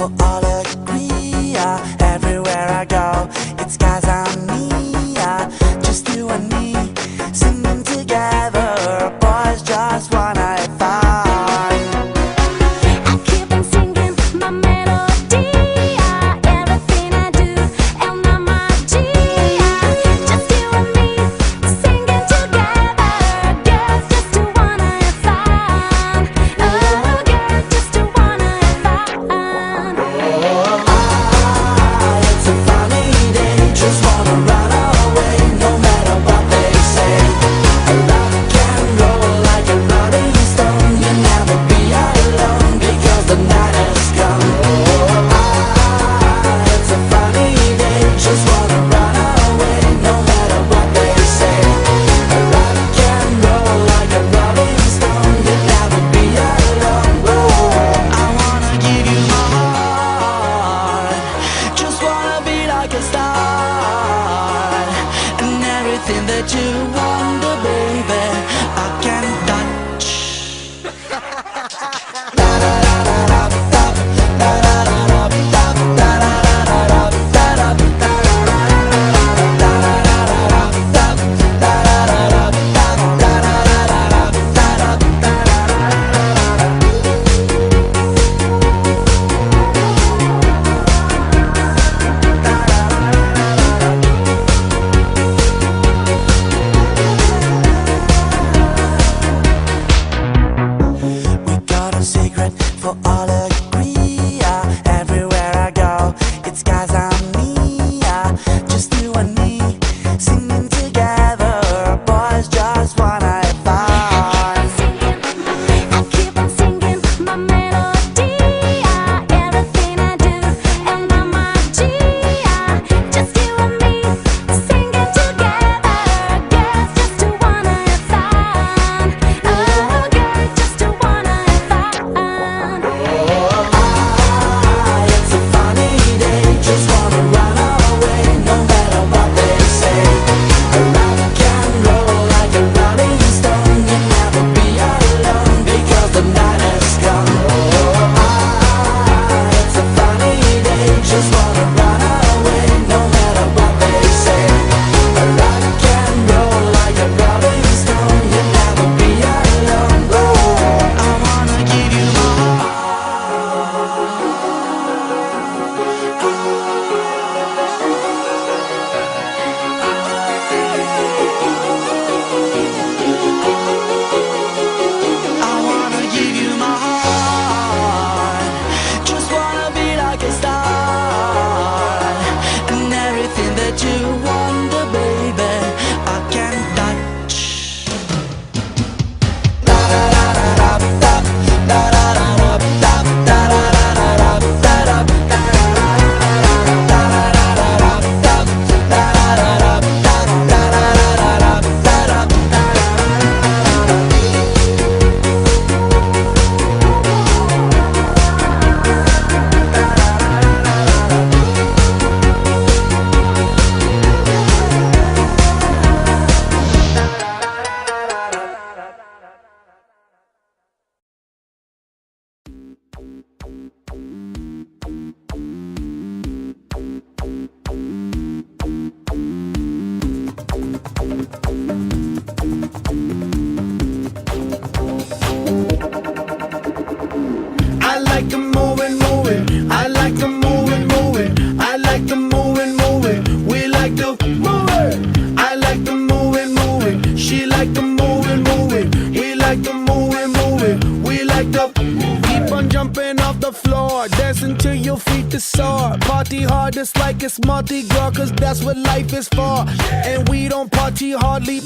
we'll all agree. Everywhere I go, it's guys on me. Just you and me, singing together. Boys just wanna have fun. I keep on singing my melody. Everything I do, and I'm my G. Just you and me, singing together. Girls just to wanna have fun. Oh, girls just to wanna have fun. It's a funny day, just wanna run away, no matter what they say. Rock and roll like a rolling stone, you'll never be alone because the night has come. It's a funny day, just wanna run away, no matter what they say. Rock and roll like a rolling stone, you'll never be alone. I wanna give you my heart, just wanna be like a star, and everything that you wonder, baby, I can touch. We got a secret for all agree. Everywhere I go, it's guys on me. Just you and me, singing together. Boys just wanna have fun. I keep on singing my melody. Everything I do, and I'm my G. Just you and me, singing together. Girls just to wanna have fun. Oh, girls just to wanna have fun. It's a funny day, just wanna run away, no matter what they say. Rock and roll like a rolling stone, you'll never be alone because the night has come. It's a funny day, just wanna run away, no matter what they say. Rock and roll like a rolling stone, you'll never be alone. I wanna give you my I wanna give you my heart, just wanna be like a star, and everything that you wonder, baby, I can touch. I like the moving, moving. I like the moving, moving. I like the moving, moving. We like the moving. I like the moving, moving. She like the moving, moving. We like the moving, moving. We like the keep on jumping off the floor, dancing till your feet is sore. Party hard just like it's Mardi Gras, 'cause that's what life is for. And we don't party hardly,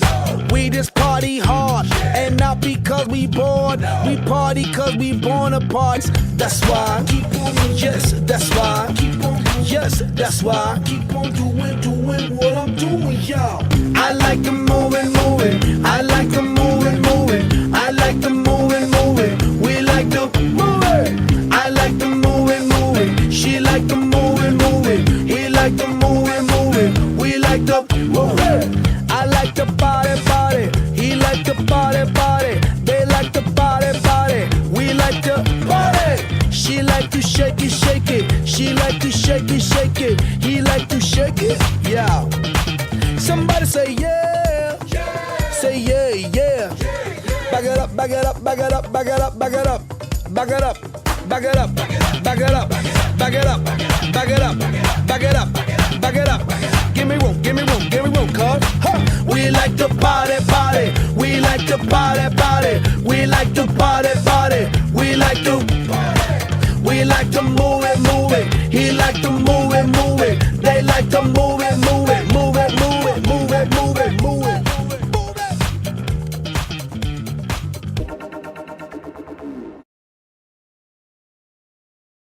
we just party hard. And not because we bored, we party 'cause we born apart. That's why keep on, yes, that's why keep on, yes, that's why keep on doing what I'm doing, y'all. I like the moving, moving. I like the moving, moving. I like the moving, moving. We like the moving. I like the moving, moving. She like the moving, moving. He like the moving, moving. We like the moving. I like the body, body. He like the body, body. They like the body, body. We like the body. She like to shake it, shake it. back it up, back it up, back it up, back it up, back it up, back it up, back it up, back it up. Give me room, give me room, give me room, cuz we like to party, party. We like to party, party. We like to party, party. We like to party. We like to move it, move it. He like to move it, move it. They like to move